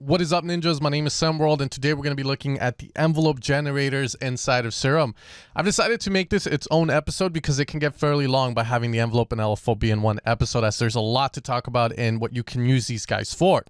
What is up, ninjas? My name is World, and today we're going to be looking at the envelope generators inside of Serum. I've decided to make this its own episode because it can get fairly long by having the envelope and LFO be in one episode, as there's a lot to talk about and what you can use these guys for.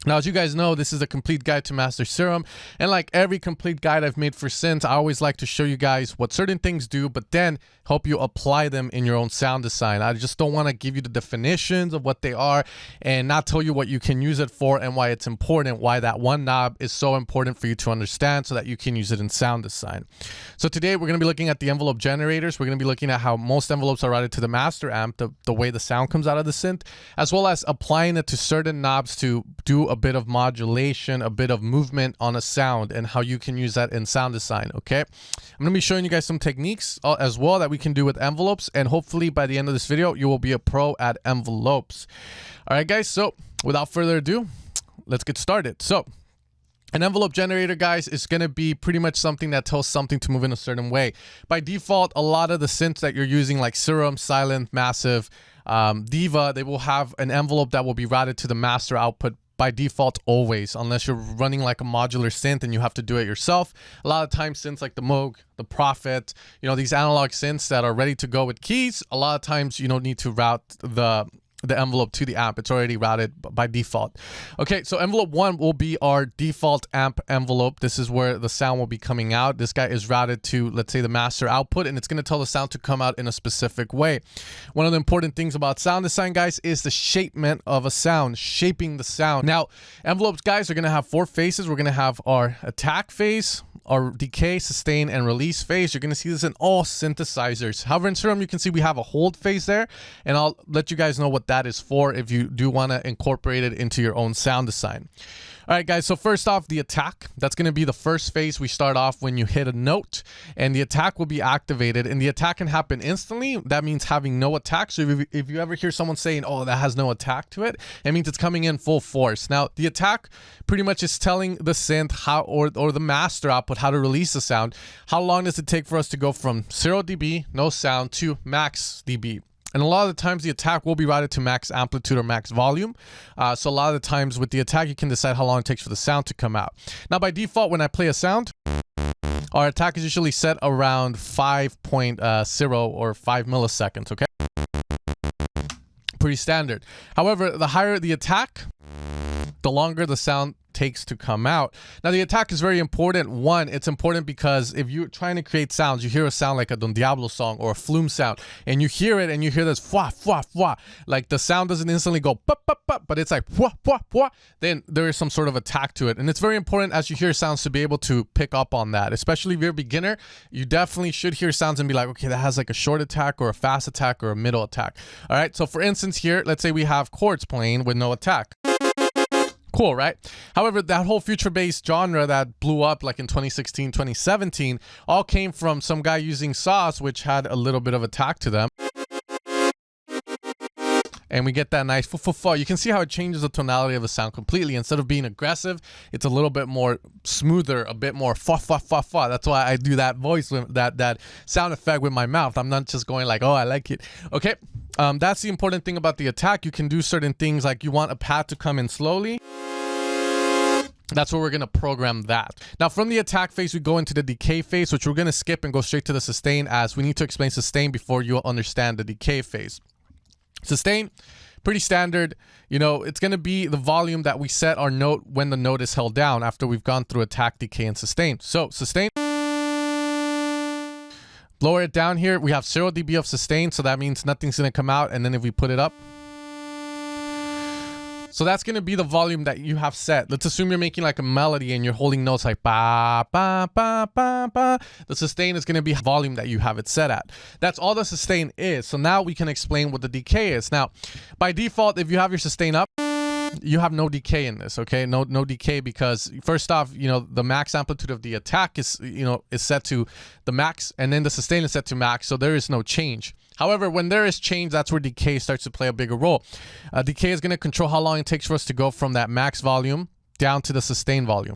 Now, as you guys know, this is a complete guide to master Serum, and like every complete guide I've made for synths, I always like to show you guys what certain things do, but then help you apply them in your own sound design. I just don't want to give you the definitions of what they are and not tell you what you can use it for and why it's important, why that one knob is so important for you to understand so that you can use it in sound design. So today we're going to be looking at the envelope generators. We're going to be looking at how most envelopes are routed to the master amp, the way the sound comes out of the synth, as well as applying it to certain knobs to do a bit of modulation, a bit of movement on a sound, and how you can use that in sound design. Okay, I'm going to be showing you guys some techniques as well that we can do with envelopes, and hopefully by the end of this video you will be a pro at envelopes. All right guys, so without further ado, let's get started. So an envelope generator, guys, is going to be pretty much something that tells something to move in a certain way. By default, a lot of the synths that you're using, like Serum, Silent, Massive, Diva, they will have an envelope that will be routed to the master output by default always, unless you're running like a modular synth and you have to do it yourself. A lot of times synths like the Moog, the Prophet, you know, these analog synths that are ready to go with keys, a lot of times you don't need to route the envelope to the amp. It's already routed by default. Okay, so envelope 1 will be our default amp envelope. This is where the sound will be coming out. This guy is routed to, let's say, the master output, and it's going to tell the sound to come out in a specific way. One of the important things about sound design, guys, is the shapement of a sound, shaping the sound. Now, envelopes, guys, are going to have 4 phases. We're going to have our attack phase, our decay, sustain, and release phase. You're going to see this in all synthesizers. However, in Serum, you can see we have a hold phase there, and I'll let you guys know what that is for if you do want to incorporate it into your own sound design. All right, guys, so first off, the attack. That's going to be the first phase we start off when you hit a note, and the attack will be activated, and the attack can happen instantly. That means having no attack. So if you ever hear someone saying, oh, that has no attack to it, it means it's coming in full force. Now, the attack pretty much is telling the synth how, or the master output, how to release the sound. How long does it take for us to go from 0 dB, no sound, to max dB? And a lot of the times the attack will be routed to max amplitude or max volume. So a lot of the times with the attack, you can decide how long it takes for the sound to come out. Now, by default, when I play a sound, our attack is usually set around 5.0 or 5 milliseconds, okay? Pretty standard. However, the higher the attack, the longer the sound takes to come out. Now, the attack is very important. One, it's important because if you're trying to create sounds, you hear a sound like a Don Diablo song or a Flume sound, and you hear it and you hear this fwa, fwa, fwa, like the sound doesn't instantly go pop, pop, pop, but it's like fwa, fwa, fwa, then there is some sort of attack to it. And it's very important as you hear sounds to be able to pick up on that, especially if you're a beginner. You definitely should hear sounds and be like, okay, that has like a short attack or a fast attack or a middle attack. All right, so for instance here, let's say we have chords playing with no attack. Cool, right? However, that whole future-based genre that blew up like in 2016, 2017, all came from some guy using saws, which had a little bit of attack to them. And we get that nice fu-fu-fu. You can see how it changes the tonality of the sound completely. Instead of being aggressive, it's a little bit more smoother, a bit more fa-fa-fa-fa. That's why I do that voice, with that sound effect with my mouth. I'm not just going like, oh, I like it. Okay, that's the important thing about the attack. You can do certain things like you want a pad to come in slowly. That's where we're going to program that. Now, from the attack phase, we go into the decay phase, which we're going to skip and go straight to the sustain, as we need to explain sustain before you understand the decay phase. Sustain, pretty standard. You know, it's going to be the volume that we set our note when the note is held down after we've gone through attack, decay, and sustain. So sustain. Lower it down here. We have 0 dB of sustain, so that means nothing's going to come out. And then if we put it up, so that's going to be the volume that you have set. Let's assume you're making like a melody and you're holding notes like ba, ba, ba, ba, ba. The sustain is going to be volume that you have it set at. That's all the sustain is. So now we can explain what the decay is. Now, by default, if you have your sustain up, you have no decay in this, okay? No decay, because first off, you know, the max amplitude of the attack is, you know, is set to the max, and then the sustain is set to max, so there is no change. However, when there is change, that's where decay starts to play a bigger role. Decay is going to control how long it takes for us to go from that max volume down to the sustain volume.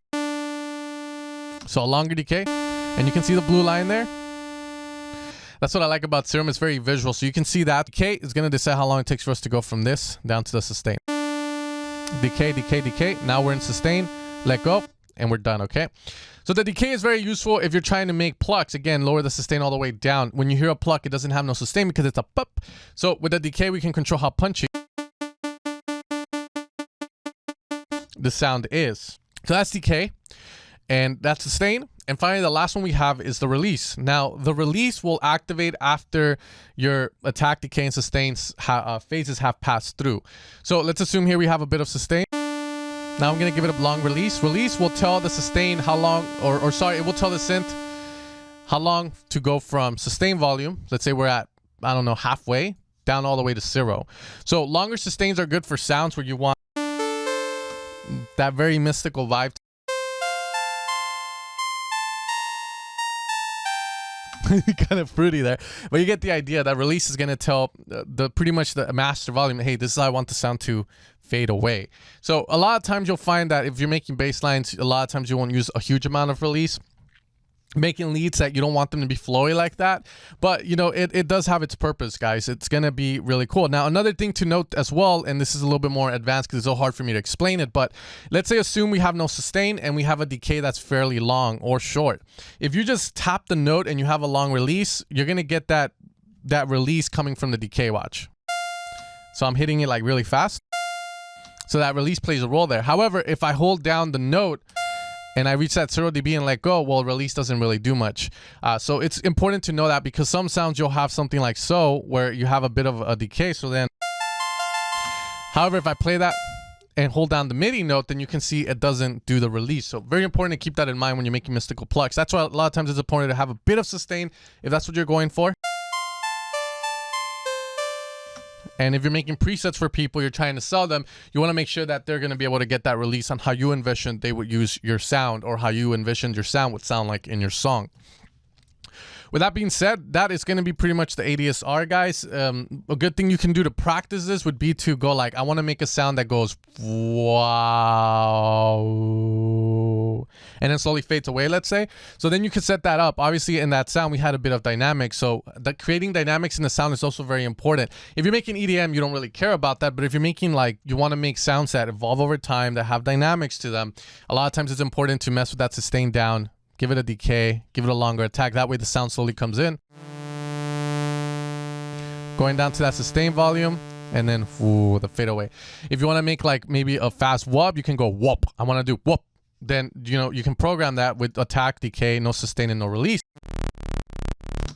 So a longer decay, and you can see the blue line there. That's what I like about Serum. It's very visual, so you can see that decay is going to decide how long it takes for us to go from this down to the sustain. Decay, decay, decay. Now we're in sustain. Let go, and we're done, okay? So the decay is very useful if you're trying to make plucks. Again, lower the sustain all the way down. When you hear a pluck, it doesn't have no sustain because it's a pup. So with the decay, we can control how punchy the sound is. So that's decay, and that's sustain. And finally, the last one we have is the release. Now, the release will activate after your attack, decay, and sustain phases have passed through. So let's assume here we have a bit of sustain. Now I'm going to give it a long release. Release will tell the sustain how long, or sorry, it will tell the synth how long to go from sustain volume. Let's say we're at, I don't know, halfway, down all the way to 0. So longer sustains are good for sounds where you want that very mystical vibe. Kind of fruity there, but you get the idea. That release is going to tell pretty much the master volume, hey, this is how I want the sound to fade away. So a lot of times you'll find that if you're making bass lines, a lot of times you won't use a huge amount of release. Making leads that you don't want them to be flowy like that, but you know, it does have its purpose, guys. It's gonna be really cool. Now another thing to note as well, and this is a little bit more advanced because it's so hard for me to explain it, but let's say assume we have no sustain and we have a decay that's fairly long or short. If you just tap the note and you have a long release, you're gonna get that release coming from the decay. Watch. So I'm hitting it like really fast, so that release plays a role there. However, if I hold down the note and I reach that 0 dB and let go, well, release doesn't really do much. So it's important to know that, because some sounds you'll have something like so, where you have a bit of a decay. So then, however, if I play that and hold down the MIDI note, then you can see it doesn't do the release. So very important to keep that in mind when you're making mystical plucks. That's why a lot of times it's important to have a bit of sustain if that's what you're going for. And if you're making presets for people, you're trying to sell them, you want to make sure that they're going to be able to get that release on how you envisioned they would use your sound, or how you envisioned your sound would sound like in your song. With that being said, that is going to be pretty much the ADSR, guys. A good thing you can do to practice this would be to go like, I want to make a sound that goes wow, and then slowly fades away, let's say. So then you can set that up. Obviously, in that sound, we had a bit of dynamics. So creating dynamics in the sound is also very important. If you're making EDM, you don't really care about that. But if you're making, like, you want to make sounds that evolve over time, that have dynamics to them, a lot of times it's important to mess with that sustain down. Give it a decay, give it a longer attack. That way the sound slowly comes in. Going down to that sustain volume, and then ooh, the fade away. If you want to make like maybe a fast wub, you can go whoop. I want to do whoop. Then, you know, you can program that with attack, decay, no sustain, and no release.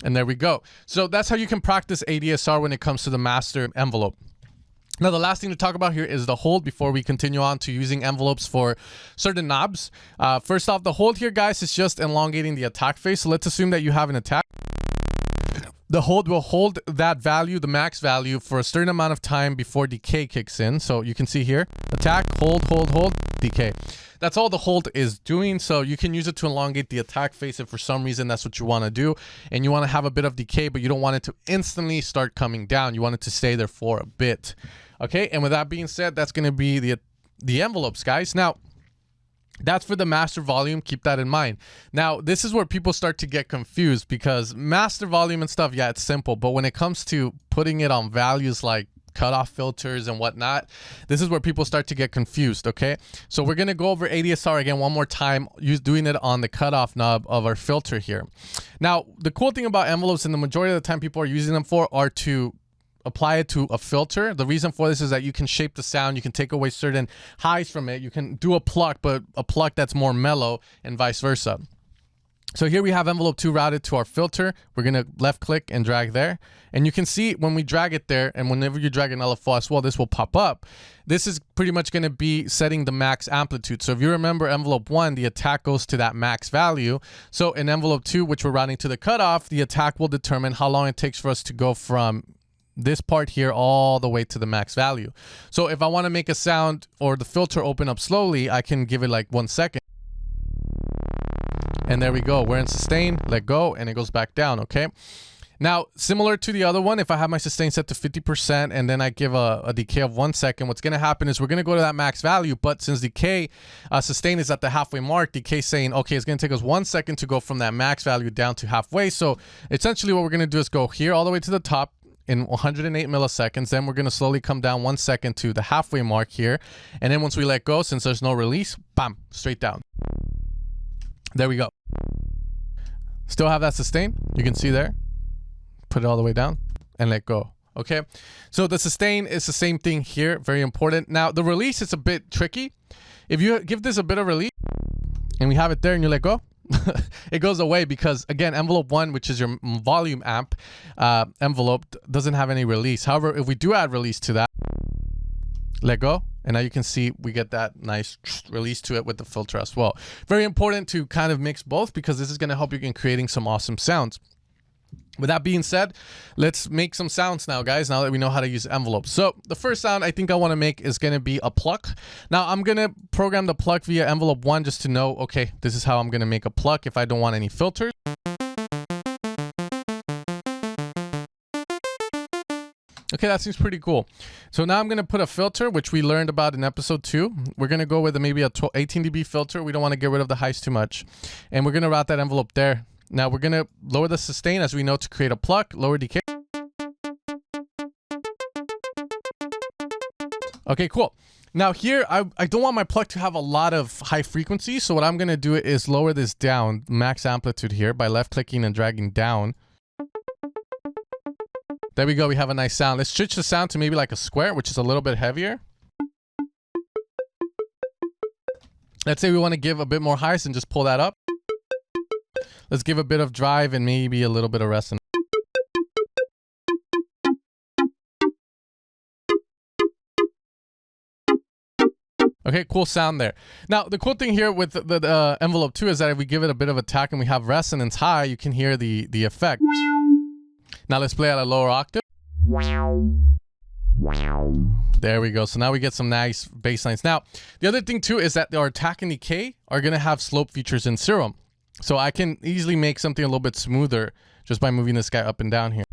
And there we go. So that's how you can practice ADSR when it comes to the master envelope. Now, the last thing to talk about here is the hold before we continue on to using envelopes for certain knobs. First off, the hold here, guys, is just elongating the attack phase. So let's assume that you have an attack. The hold will hold that value, the max value, for a certain amount of time before decay kicks in. So you can see here, attack, hold, hold, hold, decay. That's all the hold is doing. So you can use it to elongate the attack phase if for some reason that's what you want to do. And you want to have a bit of decay, but you don't want it to instantly start coming down. You want it to stay there for a bit. Okay, and with that being said, that's going to be the envelopes, guys. Now, that's for the master volume. Keep that in mind. Now, this is where people start to get confused, because master volume and stuff, yeah, it's simple. But when it comes to putting it on values like cutoff filters and whatnot, this is where people start to get confused, okay? So we're going to go over ADSR again one more time, doing it on the cutoff knob of our filter here. Now, the cool thing about envelopes, and the majority of the time people are using them for, are to apply it to a filter. The reason for this is that you can shape the sound, you can take away certain highs from it, you can do a pluck, but a pluck that's more mellow, and vice versa. So here we have envelope 2 routed to our filter. We're going to left click and drag there. And you can see when we drag it there, and whenever you drag an LFO as well, this will pop up. This is pretty much going to be setting the max amplitude. So if you remember envelope 1, the attack goes to that max value. So in envelope 2, which we're routing to the cutoff, the attack will determine how long it takes for us to go from this part here all the way to the max value. So if I want to make a sound or the filter open up slowly, I can give it like 1 second. And there we go. We're in sustain, let go, and it goes back down, okay? Now, similar to the other one, if I have my sustain set to 50% and then I give a decay of 1 second, what's going to happen is we're going to go to that max value. But since decay, sustain is at the halfway mark, decay saying, okay, it's going to take us 1 second to go from that max value down to halfway. So essentially what we're going to do is go here all the way to the top, in 108 milliseconds. Then we're going to slowly come down 1 second to the halfway mark here. And then once we let go, since there's no release, bam, straight down. There we go. Still have that sustain. You can see there. Put it all the way down and let go. Okay. So the sustain is the same thing here. Very important. Now the release is a bit tricky. If you give this a bit of release and we have it there and you let go, it goes away because again, envelope 1, which is your volume amp envelope, doesn't have any release. However, if we do add release to that, let go, and now you can see we get that nice release to it with the filter as well. Very important to kind of mix both because this is going to help you in creating some awesome sounds. With that being said, let's make some sounds now, guys, now that we know how to use envelopes. So the first sound I think I want to make is going to be a pluck. Now I'm going to program the pluck via envelope 1 just to know, okay, this is how I'm going to make a pluck if I don't want any filters. Okay, that seems pretty cool. So now I'm going to put a filter, which we learned about in episode 2. We're going to go with maybe a 18 dB filter. We don't want to get rid of the highs too much. And we're going to route that envelope there. Now we're going to lower the sustain, as we know, to create a pluck, lower decay. Okay, cool. Now here, I don't want my pluck to have a lot of high frequency. So what I'm going to do is lower this down, max amplitude here, by left clicking and dragging down. There we go. We have a nice sound. Let's switch the sound to maybe like a square, which is a little bit heavier. Let's say we want to give a bit more highs and just pull that up. Let's give a bit of drive and maybe a little bit of resonance. Okay, cool sound there. Now, the cool thing here with the envelope 2 is that if we give it a bit of attack and we have resonance high, you can hear the effect. Now let's play at a lower octave. There we go. So now we get some nice bass lines. Now, the other thing too is that our attack and decay are going to have slope features in Serum. So I can easily make something a little bit smoother just by moving this guy up and down here.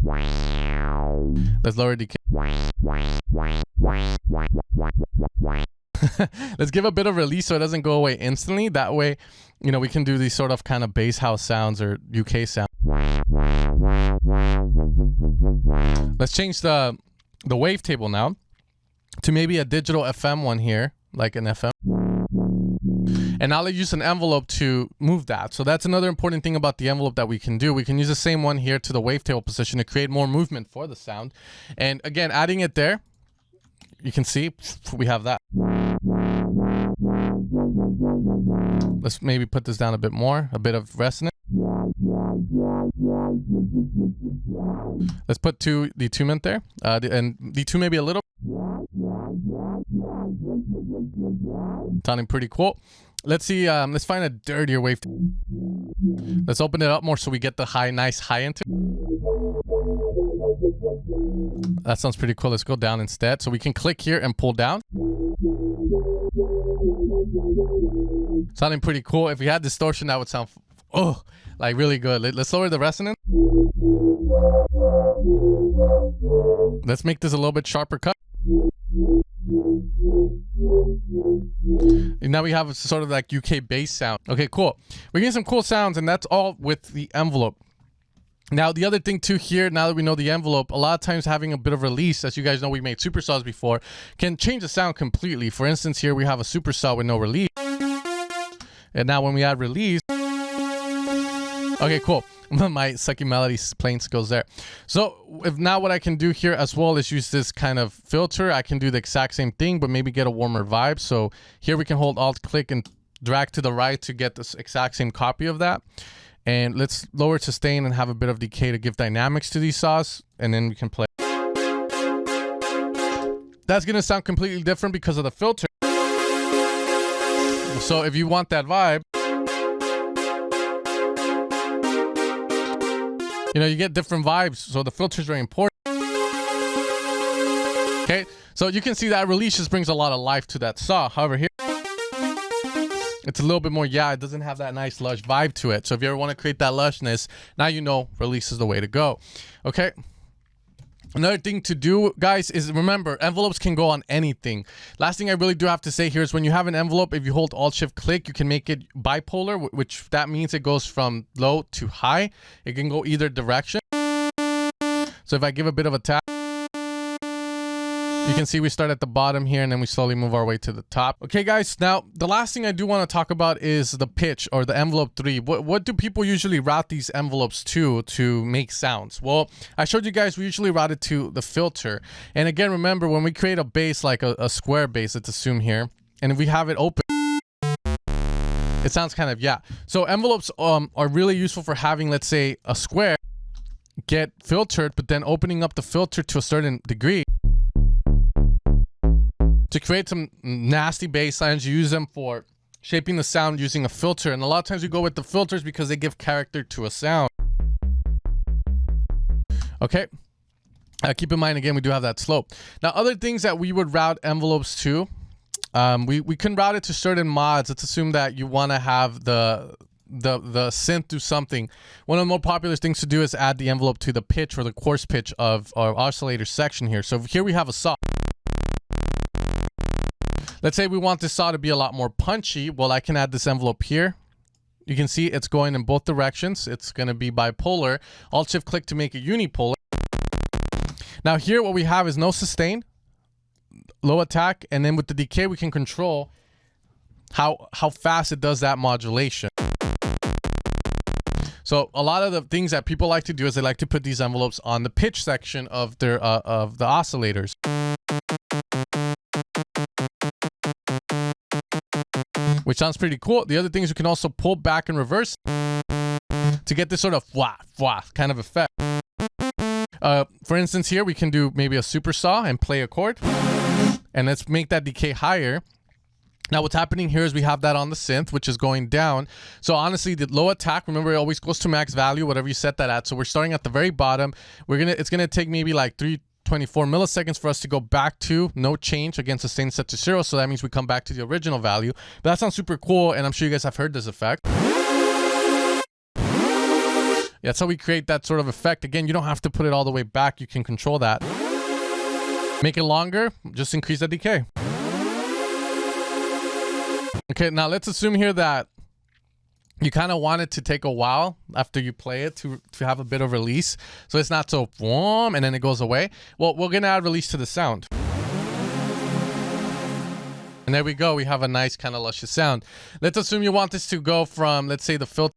Let's lower decay. Let's give a bit of release so it doesn't go away instantly. That way, you know, we can do these sort of kind of bass house sounds or UK sound. Let's change the wavetable now to maybe a digital FM one here, like an FM. And now let's use an envelope to move that. So that's another important thing about the envelope that we can do. We can use the same one here to the wavetable position to create more movement for the sound. And again, adding it there, you can see we have that. Let's maybe put this down a bit more, a bit of resonance. Let's put the detunement there, and detune maybe a little. Sounding pretty cool. Let's see. Let's find a dirtier wave. Let's open it up more so we get the nice high into. That sounds pretty cool. Let's go down instead. So we can click here and pull down. Sounding pretty cool. If we had distortion, that would sound like really good. Let's lower the resonance. Let's make this a little bit sharper cut. And now we have sort of like UK bass sound. Okay, cool. We're getting some cool sounds, and that's all with the envelope. Now, the other thing too here, now that we know the envelope, a lot of times having a bit of release, as you guys know, we made supersaws before, can change the sound completely. For instance, here we have a supersaw with no release. And now when we add release, okay, cool. My sucky melody playing goes there. So if now what I can do here as well is use this kind of filter. I can do the exact same thing, but maybe get a warmer vibe. So here we can hold Alt click and drag to the right to get this exact same copy of that. And let's lower sustain and have a bit of decay to give dynamics to these saws. And then we can play. That's going to sound completely different because of the filter. So if you want that vibe, you know, you get different vibes. So the filter is very important. Okay. So you can see that release just brings a lot of life to that saw. However, here, it's a little bit more, it doesn't have that nice lush vibe to it. So if you ever want to create that lushness, now you know release is the way to go. Okay. Another thing to do, guys, is remember, envelopes can go on anything. Last thing I really do have to say here is when you have an envelope, if you hold Alt-Shift-Click, you can make it bipolar, which that means it goes from low to high. It can go either direction. So if I give a bit of a tap, you can see we start at the bottom here and then we slowly move our way to the top. Okay, guys, now the last thing I do want to talk about is the pitch or the envelope 3. What do people usually route these envelopes to make sounds? Well, I showed you guys we usually route it to the filter. And again, remember when we create a bass like a square bass, let's assume here, and if we have it open, it sounds kind of, yeah. So envelopes are really useful for having, let's say, a square get filtered, but then opening up the filter to a certain degree to create some nasty bass lines. You use them for shaping the sound using a filter. And a lot of times we go with the filters because they give character to a sound. Okay. Keep in mind, again, we do have that slope. Now, other things that we would route envelopes to, we can route it to certain mods. Let's assume that you want to have the synth do something. One of the more popular things to do is add the envelope to the pitch or the coarse pitch of our oscillator section here. So here we have a saw. Let's say we want this saw to be a lot more punchy. Well, I can add this envelope here. You can see it's going in both directions. It's going to be bipolar. Alt-Shift-Click to make it unipolar. Now here what we have is no sustain, low attack, and then with the decay we can control how fast it does that modulation. So a lot of the things that people like to do is they like to put these envelopes on the pitch section of their of the oscillators. Which sounds pretty cool. The other thing is you can also pull back and reverse to get this sort of wah, wah kind of effect. For instance, here we can do maybe a super saw and play a chord. And let's make that decay higher. Now what's happening here is we have that on the synth, which is going down. So honestly, the low attack, remember, it always goes to max value, whatever you set that at. So we're starting at the very bottom. It's gonna take maybe like 324 milliseconds for us to go back to no change against sustain set to 0. So that means we come back to the original value. But that sounds super cool, and I'm sure you guys have heard this effect. Yeah, that's how we create that sort of effect. Again, you don't have to put it all the way back. You can control that. Make it longer, just increase the decay. Okay, now let's assume here that you kind of want it to take a while after you play it to have a bit of release. So it's not so warm and then it goes away. Well, we're going to add release to the sound. And there we go. We have a nice kind of luscious sound. Let's assume you want this to go from, let's say, the filter,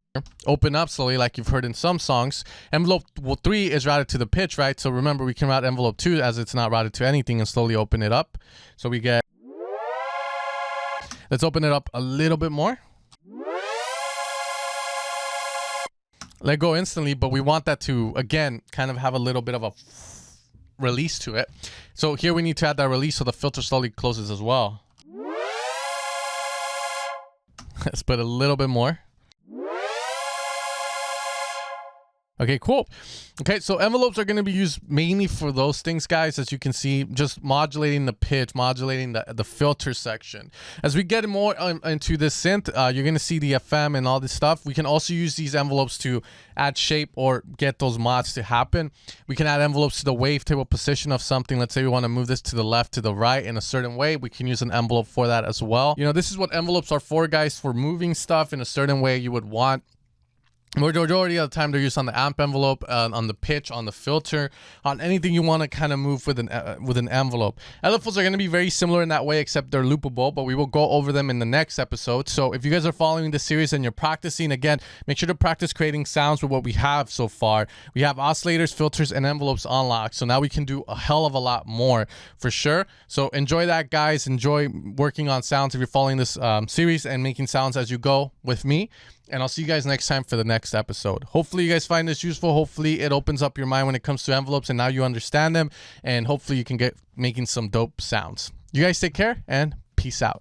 open up slowly like you've heard in some songs. Envelope 3 is routed to the pitch, right? So remember, we can route envelope 2 as it's not routed to anything and slowly open it up. So we get, let's open it up a little bit more. Let go instantly, but we want that to, again, kind of have a little bit of a release to it. So here we need to add that release so the filter slowly closes as well. Let's put a little bit more. Okay, cool. Okay, so envelopes are going to be used mainly for those things, guys. As you can see, just modulating the pitch, modulating the filter section. As we get more into this synth, you're going to see the FM and all this stuff. We can also use these envelopes to add shape or get those mods to happen. We can add envelopes to the wavetable position of something. Let's say we want to move this to the left, to the right in a certain way. We can use an envelope for that as well. You know, this is what envelopes are for, guys, for moving stuff in a certain way you would want. Majority of the time they're used on the amp envelope, on the pitch, on the filter, on anything you want to kind of move with an envelope. LFOs are going to be very similar in that way, except they're loopable, but we will go over them in the next episode. So if you guys are following this series and you're practicing, again, make sure to practice creating sounds with what we have so far. We have oscillators, filters, and envelopes unlocked. So now we can do a hell of a lot more for sure. So enjoy that, guys. Enjoy working on sounds if you're following this series and making sounds as you go with me. And I'll see you guys next time for the next episode. Hopefully you guys find this useful. Hopefully it opens up your mind when it comes to envelopes and now you understand them. And hopefully you can get making some dope sounds. You guys take care and peace out.